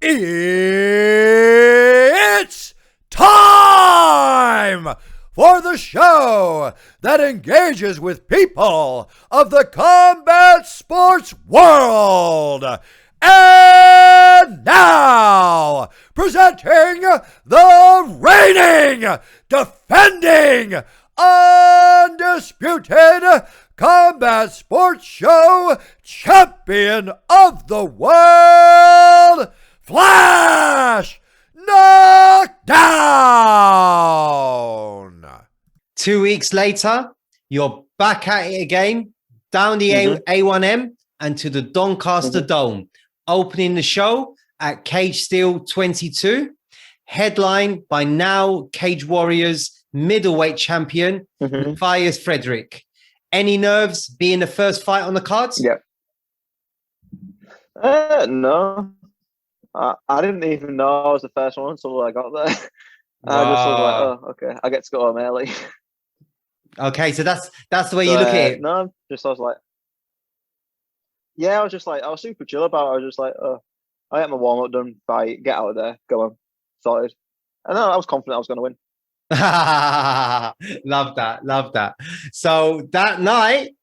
It's time for the show that engages with people of the combat sports world. And now, presenting the reigning, defending, undisputed combat sports show champion of the world, Flash Knockdown. 2 weeks later, you're back at it again, down the A1M and to the Doncaster Dome, opening the show at Cage Steel 22, headlined by now Cage Warriors middleweight champion, Matthias Frederick. Any nerves being the first fight on the cards? Yeah. No. I didn't even know I was the first one until I got there. I just was like, oh, okay, I get to go home early. Okay, so that's the way you look at it. No, I was like, yeah, I was super chill about it. I was just like, oh, I get my warm up done, fight, get out of there, go on, sorted. And I was confident I was going to win. Love that. So that night,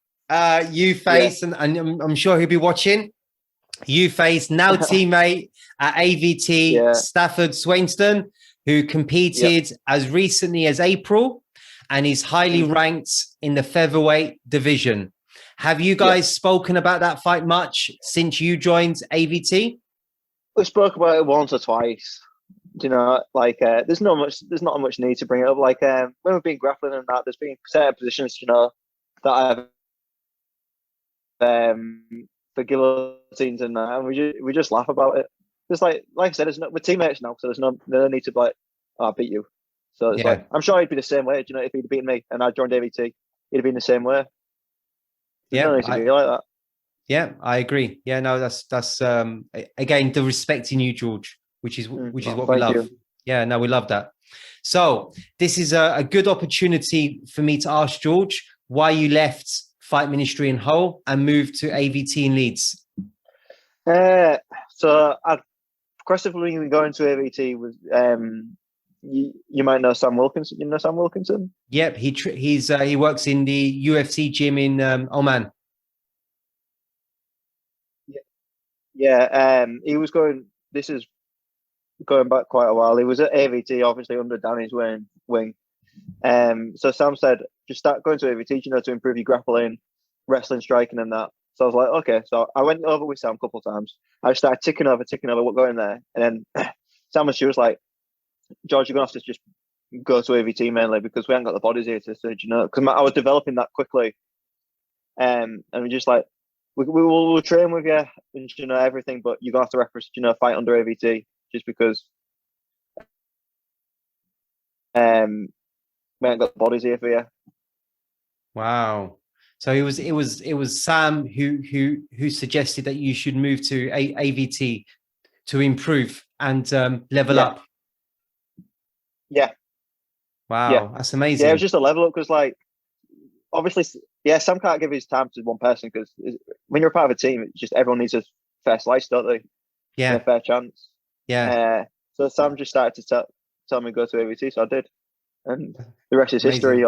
you face, and I'm sure he'll be watching. You face now teammate at AVT, Stafford Swainston, who competed as recently as April and is highly ranked in the featherweight division. Have you guys spoken about that fight much since you joined AVT? We spoke about it once or twice. You know, like there's not much need to bring it up. Like when we've been grappling and that, there's been certain positions, you know, that I've for guillotines and that, and we just laugh about it. Just like I said, we're teammates now, so there's no need to be like, oh, I beat you. So it's like, I'm sure he'd be the same way. You know, if he'd beaten me and I joined AVT, he'd have been the same way. There's no need to be like that. Yeah, I agree. Yeah, no, that's again the respect in you, George, which is what we love. You. Yeah, no, we love that. So this is a good opportunity for me to ask George why you left Fight Ministry in Hull and moved to AVT in Leeds. So I'd progressively been going to AVT with you might know Sam Wilkinson. You know Sam Wilkinson? Yep, he works in the UFC gym in Oman. Yeah, he was going. This is going back quite a while. He was at AVT, obviously under Danny's wing. So Sam said, just start going to AVT, you know, to improve your grappling, wrestling, striking, and that. So I was like, okay. So I went over with Sam a couple of times. I started ticking over what going there, and then Sam was like, George, you're gonna have to just go to AVT mainly because we haven't got the bodies here to, you know, because I was developing that quickly, and we just like we'll train with you and you know everything, but you're gonna have to represent, you know, fight under AVT just because we haven't got the bodies here for you. Wow. So it was Sam who suggested that you should move to AVT to improve and level up. Yeah. Wow, that's amazing. Yeah, it was just a level up because, like, obviously, Sam can't give his time to one person because when you're a part of a team, it's just everyone needs a fair slice, don't they? Yeah, a fair chance. Yeah. So Sam just started to tell me to go to AVT, so I did, and the rest is history.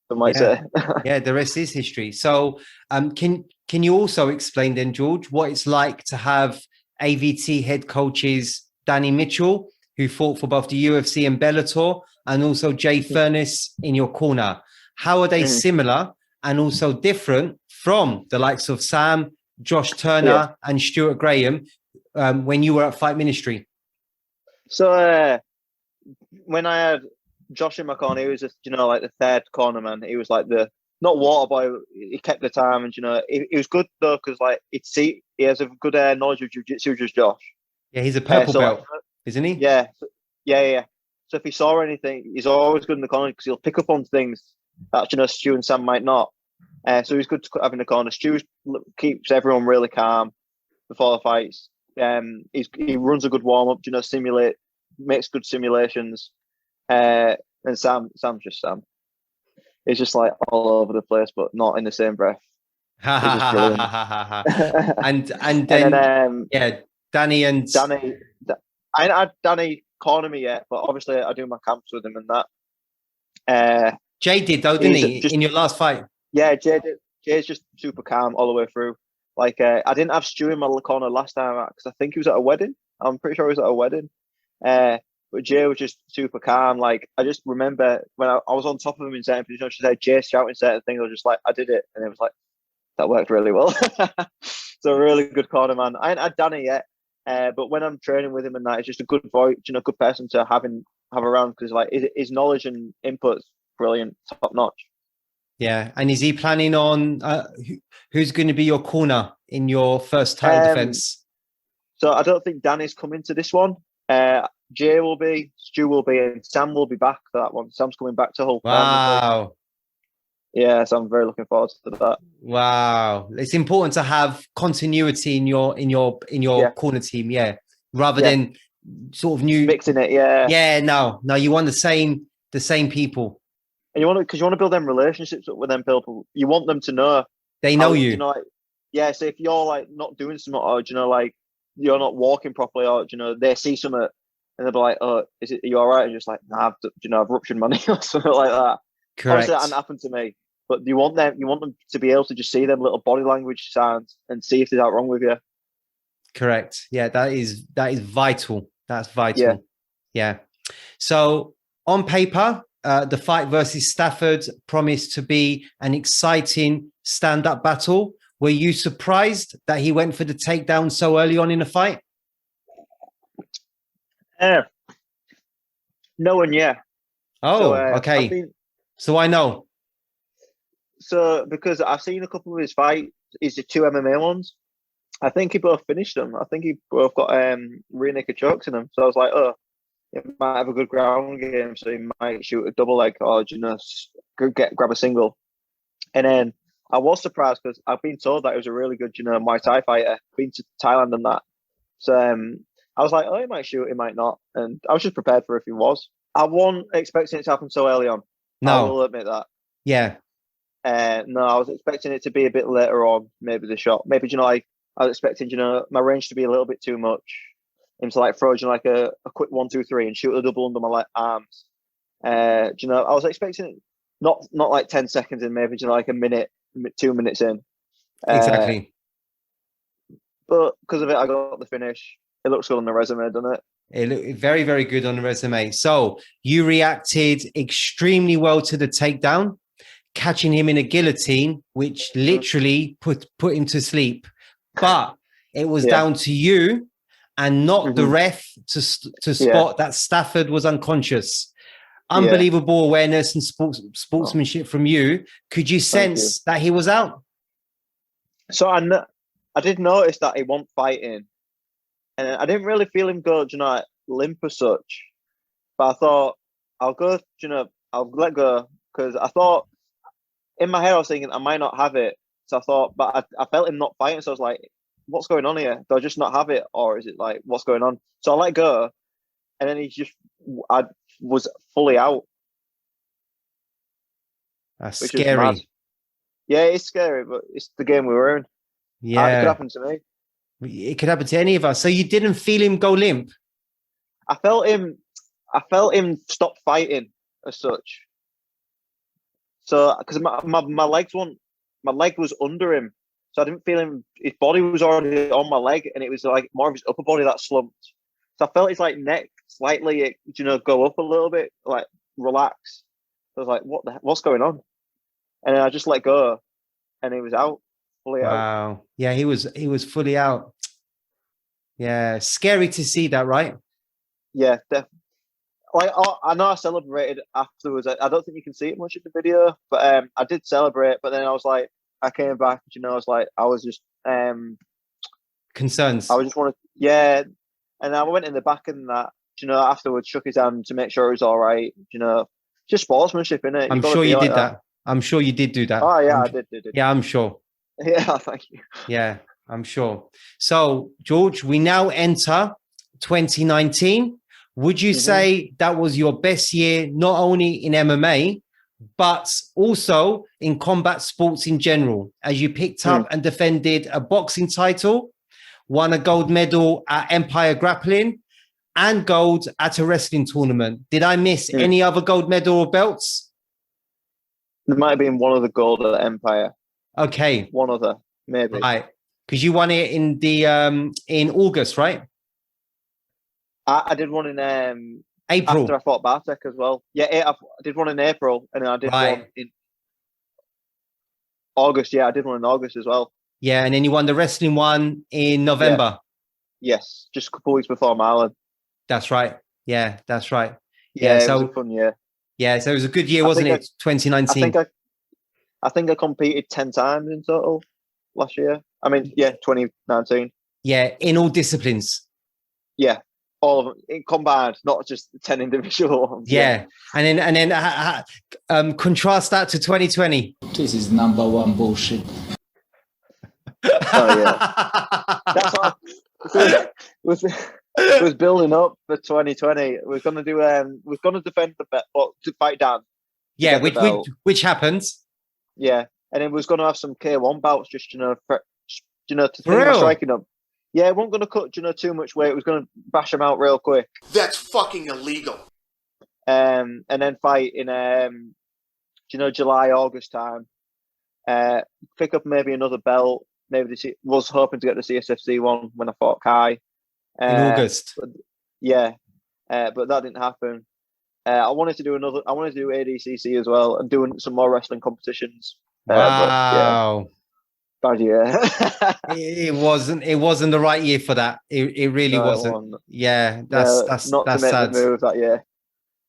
Some might say. Yeah, the rest is history. So, can you also explain then, George, what it's like to have AVT head coaches Danny Mitchell, who fought for both the UFC and Bellator, and also Jay Furness in your corner? How are they similar and also different from the likes of Sam, Josh Turner, and Stuart Graham when you were at Fight Ministry? So when I had Josh in my corner, he was just, you know, like the third corner man. He was like the not water boy. He kept the time, and you know, he was good though because like he has a good knowledge of jiu-jitsu, just Josh. Yeah, he's a purple belt, like, isn't he? Yeah. So if he saw anything, he's always good in the corner because he'll pick up on things that, you know, Stu and Sam might not. So he's good to have in the corner. Stu keeps everyone really calm before the fights. He runs a good warm up. You know, makes good simulations. And Sam's just Sam. He's just like all over the place, but not in the same breath. and then Danny I ain't had Danny corner me yet, but obviously I do my camps with him and that. Jay did though, didn't he? Just, in your last fight. yeah, Jay's just super calm all the way through. Like I didn't have Stu in my corner last time because I think he was at a wedding. I'm pretty sure he was at a wedding. But Jay was just super calm. Like I just remember when I was on top of him in certain positions, she said Jay shouting certain things. I was just like, I did it, and it was like that worked really well. So a really good corner man. I ain't had Danny yet, but when I'm training with him and that, it's just a good voice, good person to have around because like his knowledge and input's brilliant, top notch. Yeah, and is he planning on who's going to be your corner in your first title defense? So I don't think Danny's coming to this one. Jay will be, Stu will be, and Sam will be back for that one. Sam's coming back to Hull. Wow. Yeah, so I'm very looking forward to that. Wow, it's important to have continuity in your corner team, rather than sort of new mixing it. Yeah, no, you want the same people, and you want to build them relationships with them people. You want them to know they know you. So if you're like not doing something, or like you're not walking properly, or they see something and they'll be like, "Oh, are you all right?" And you're just like, "Nah, I've ruptured my knee," or something like that. Correct. Obviously, that hasn't happened to me. But you want them to be able to just see them little body language signs and see if there's out wrong with you. Correct. Yeah, that is vital. That's vital. Yeah. So on paper, the fight versus Stafford promised to be an exciting stand-up battle. Were you surprised that he went for the takedown so early on in the fight? No and yeah. Oh, okay. So I know. So because I've seen a couple of his fights, is the two MMA ones. I think he both finished them. I think he both got rear naked chokes in them. So I was like, oh, it might have a good ground game, so he might shoot a double leg or grab a single. And then I was surprised because I've been told that he was a really good Muay Thai fighter. Been to Thailand and that. So I was like, oh, he might shoot, he might not. And I was just prepared for if he was. I wasn't expecting it to happen so early on. No. I will admit that. Yeah. No, I was expecting it to be a bit later on, maybe the shot. Maybe, I was expecting, my range to be a little bit too much. Him to like throw, like a quick 1, 2, 3 and shoot a double under my arms. I was expecting it not like 10 seconds in, maybe, like a minute, 2 minutes in. Exactly. But because of it, I got the finish. It looks good on the resume, doesn't it? It looked very, very good on the resume. So you reacted extremely well to the takedown, catching him in a guillotine, which literally put him to sleep. But it was down to you and not the ref to spot that Stafford was unconscious. Unbelievable awareness and sportsmanship from you. Could you sense that he was out? So I did notice that he wasn't fighting. And I didn't really feel him go, limp as such. But I thought, I'll go, I'll let go. Because I thought, in my head, I was thinking, I might not have it. So I thought, but I felt him not fighting. So I was like, what's going on here? Do I just not have it? Or is it like, what's going on? So I let go. And then I was fully out. That's scary. Yeah, it's scary, but it's the game we were in. Yeah. It could happen to me. It could happen to any of us. So you didn't feel him go limp? I felt him stop fighting as such. So, because my legs my leg was under him. So I didn't feel him, his body was already on my leg and it was like more of his upper body that slumped. So I felt his like neck slightly, go up a little bit, like relax. I was like, what's going on? And then I just let go and he was out, fully out. Wow. Yeah, he was fully out. Yeah, scary to see that, right? Yeah, definitely. Like I know I celebrated afterwards. I don't think you can see it much in the video, but I did celebrate. But then I was like, I came back. I was just concerns. I just wanted, yeah. And I went in the back and that, afterwards, shook his hand to make sure he was all right. Just sportsmanship, innit? I'm sure you did that. I'm sure you did do that. Oh yeah, I did. Yeah, I'm sure. Yeah, thank you. Yeah, I'm sure. So, George, we now enter 2019. Would you say that was your best year, not only in MMA, but also in combat sports in general, as you picked up and defended a boxing title, won a gold medal at Empire Grappling, and gold at a wrestling tournament. Did I miss any other gold medal or belts? There might have been one other gold at Empire. Okay. One other, maybe. Right. Because you won it in the in August, right? I did one in April. after I fought Bartek as well. Yeah, I did one in April, and then I did one in August. Yeah, I did one in August as well. Yeah, and then you won the wrestling one in November. Yeah. Yes, just a couple of weeks before Marlon. That's right. Yeah, that's right. Yeah, so it was a fun year. Yeah, so it was a good year, wasn't it? 2019. I think I competed 10 times in total last year. I mean, yeah, 2019. Yeah, in all disciplines. Yeah, all of them combined, not just 10 individual ones. Yeah, and then contrast that to 2020. This is number one bullshit. Oh yeah, that's what was building up for 2020. We're gonna do we're gonna defend the belt, or to fight Dan. Yeah, which happens. Yeah, and then we're gonna have some K1 bouts, just to For my real? striking up. Yeah, we weren't gonna cut too much weight. It was gonna bash them out real quick. That's fucking illegal. And then fight in July, August time. Pick up maybe another belt. Maybe was hoping to get the CSFC one when I fought Kai In August. but that didn't happen. I wanted to do ADCC as well and doing some more wrestling competitions. Wow. Bad year. It wasn't the right year for that. It really wasn't. Yeah, that's not to make sad. the move that year.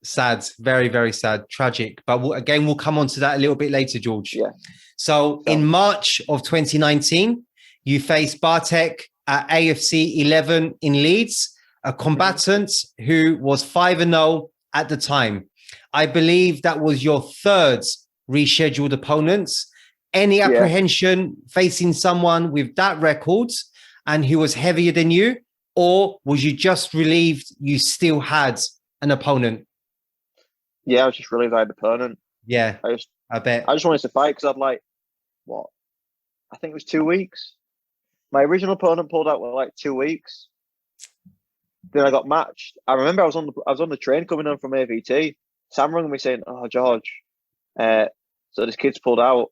Sad, very, very sad, tragic. But we'll come on to that a little bit later, George. Yeah. So in March of 2019, you faced Bartek at AFC 11 in Leeds, a combatant who was 5-0 at the time. I believe that was your third rescheduled opponent. Any apprehension facing someone with that record and who was heavier than you? Or was you just relieved you still had an opponent? Yeah, I was just relieved I had an opponent. Yeah, I bet. I just wanted to fight because I'd I think it was 2 weeks. My original opponent pulled out with 2 weeks. Then I got matched. I remember I was on the train coming home from AVT. Sam rang me saying, "Oh, George, so this kid's pulled out."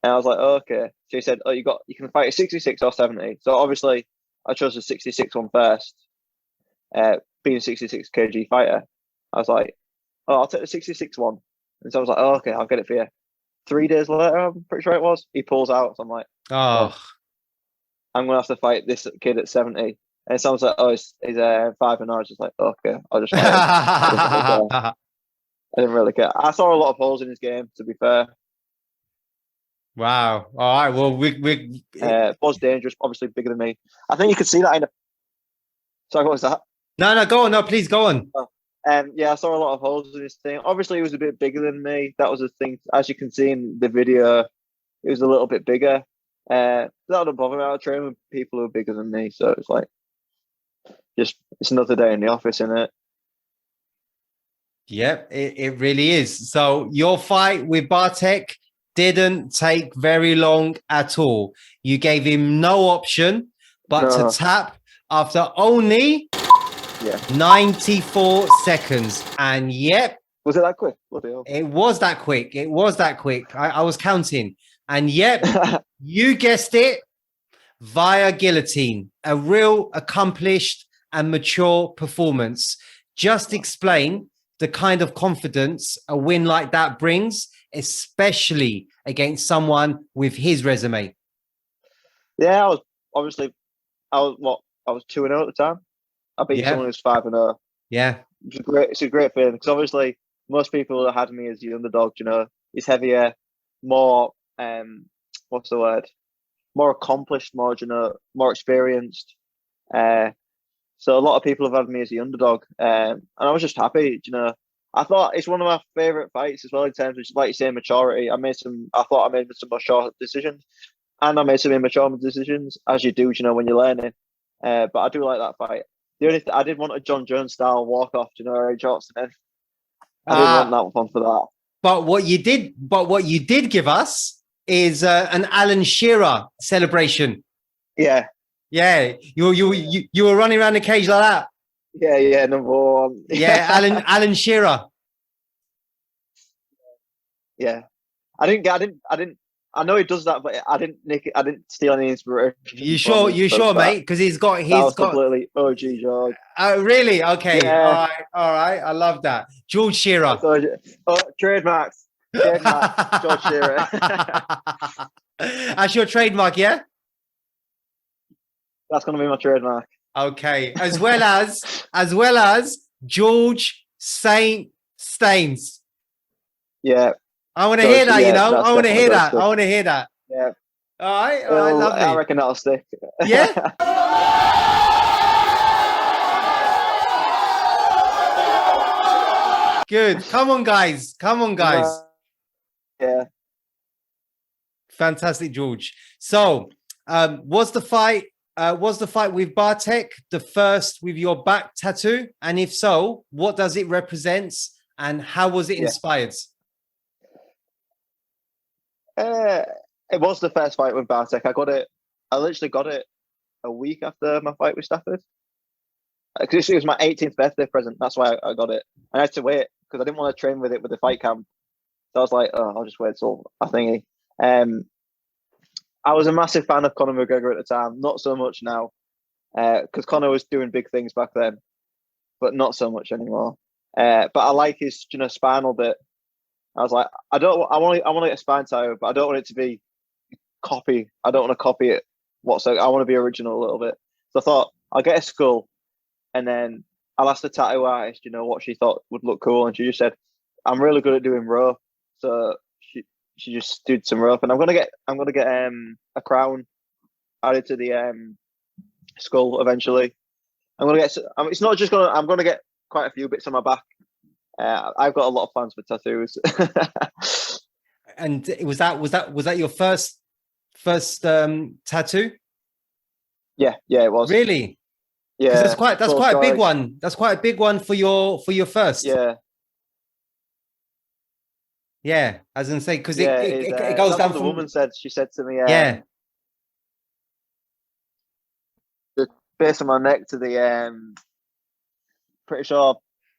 And I was like, oh, "Okay." So he said, "Oh, you can fight a 66 or 70." So obviously, I chose the 66 one first. Being a 66 kg fighter, I was like, "Oh, I'll take the 66 one." And so I was like, "Oh, okay, I'll get it for you." 3 days later, I'm pretty sure it was, he pulls out. So I'm like, "Oh, I'm gonna have to fight this kid at 70." And someone's like, "Oh, he's 5-0." I was just like, "Okay, I'll just fight him." I didn't really care. I saw a lot of holes in his game, to be fair. Wow. All right. Well, was dangerous, obviously bigger than me. I think you could see that in the. Sorry, what was that? No, go on. No, please go on. Yeah, I saw a lot of holes in his thing. Obviously, he was a bit bigger than me. That was the thing. As you can see in the video, it was a little bit bigger. That wouldn't bother me. I train with people who are bigger than me, so it's like, it's another day in the office, isn't it? Yep, it really is. So your fight with Bartek didn't take very long at all. You gave him no option but to tap after only 94 seconds. And yep. Was it that quick? It was that quick. It was that quick. I was counting. And yep, you guessed it, via guillotine. A real accomplished and mature performance. Just explain the kind of confidence a win like that brings, especially against someone with his resume. Yeah, I was 2-0 at the time. I beat someone who's 5-0. Yeah, it's a great feeling because obviously most people had me as the underdog. He's heavier, more what's the word? More accomplished, more more experienced. So a lot of people have had me as the underdog, and I was just happy. I thought it's one of my favorite fights as well in terms of, like you say, maturity. I thought I made some mature decisions, and I made some immature decisions, as you do, when you're learning. But I do like that fight. The only I did want a John Jones style walk off, Ray Johnson. And I didn't want that one for that. But what you did give us is an Alan Shearer celebration. Yeah. Yeah, you were running around the cage like that. Yeah, number one. Yeah, Alan Shearer. Yeah. I know he does that, but I didn't nick it. I didn't steal any inspiration. You sure? You from sure, that. mate? Because he's got That was completely OG George. really? Okay. Yeah. All right. I love that. George Shearer. Trademarks. George Shearer. That's your trademark, yeah? That's gonna be my trademark. Okay. As well as George Saint Staines. Yeah. I want to hear that, yeah, you know. I want to hear that. good. I want to hear that. Yeah. All right, lovely. I reckon that'll stick. Yeah. Good. Come on, guys. Yeah. Fantastic, George. So, was the fight with Bartek the first with your back tattoo? And if so, what does it represent and how was it inspired? It was the first fight with Bartek. I literally got it a week after my fight with Stafford. Because it was my 18th birthday present. That's why I got it. I had to wait because I didn't want to train with it with the fight camp. So I was like, oh, I'll just wait till I thingy. I was a massive fan of Conor McGregor at the time. Not so much now. Because Conor was doing big things back then. But not so much anymore. But I like his spinal bit. I was like, I want to get a spine tattoo, but I don't want it to be copy. I don't want to copy it. I want to be original a little bit. So I thought I'll get a skull, and then I'll ask the tattoo artist, what she thought would look cool, and she just said, "I'm really good at doing rope," so she just did some rope, and I'm gonna get a crown added to the skull eventually. I'm gonna get quite a few bits on my back. I've got a lot of plans for tattoos. And was that your first tattoo? Yeah, it was. Really? Yeah, that's quite a big one. That's quite a big one for your first. Yeah. Yeah, as in say, because it goes down. The woman said, she said to me, the base of my neck to the pretty sure a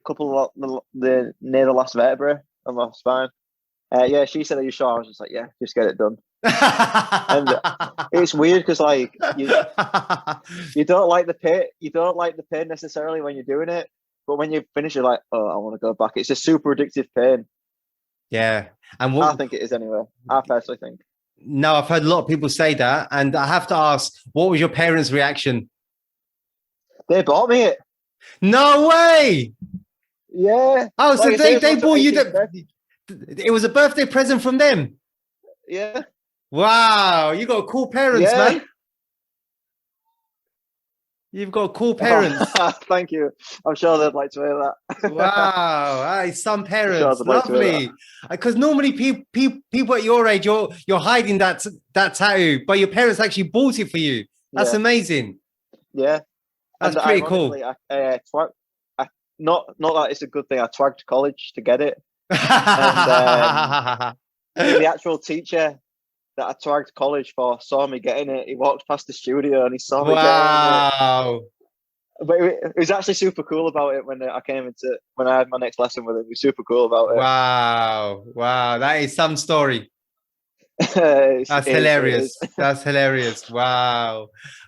couple of near the last vertebrae of my spine. She said, "Are you sure?" I was just like, "Yeah, just get it done." And it's weird because like you don't like the pain. You don't like the pain necessarily when you're doing it, but when you finish, you're like, "Oh, I want to go back." It's a super addictive pain. Yeah, and I think it is anyway. I personally think. No, I've heard a lot of people say that, and I have to ask, what was your parents' reaction? They bought me it. No way. Yeah. Oh, so they bought you it was a birthday present from them. Yeah. Wow, you got cool parents, man. You've got cool parents. Thank you. I'm sure they'd like to hear that. Wow, some parents, lovely. Because normally people at your age, you're hiding that tattoo, but your parents actually bought it for you. That's amazing. Yeah, that's pretty cool. Not that it's a good thing. I twagged college to get it, and the actual teacher that I twagged college for saw me getting it. He walked past the studio and he saw me getting it. But it was actually super cool about it when I had my next lesson with him. He was super cool about it. Wow, that is some story. That's hilarious. That's hilarious. Wow.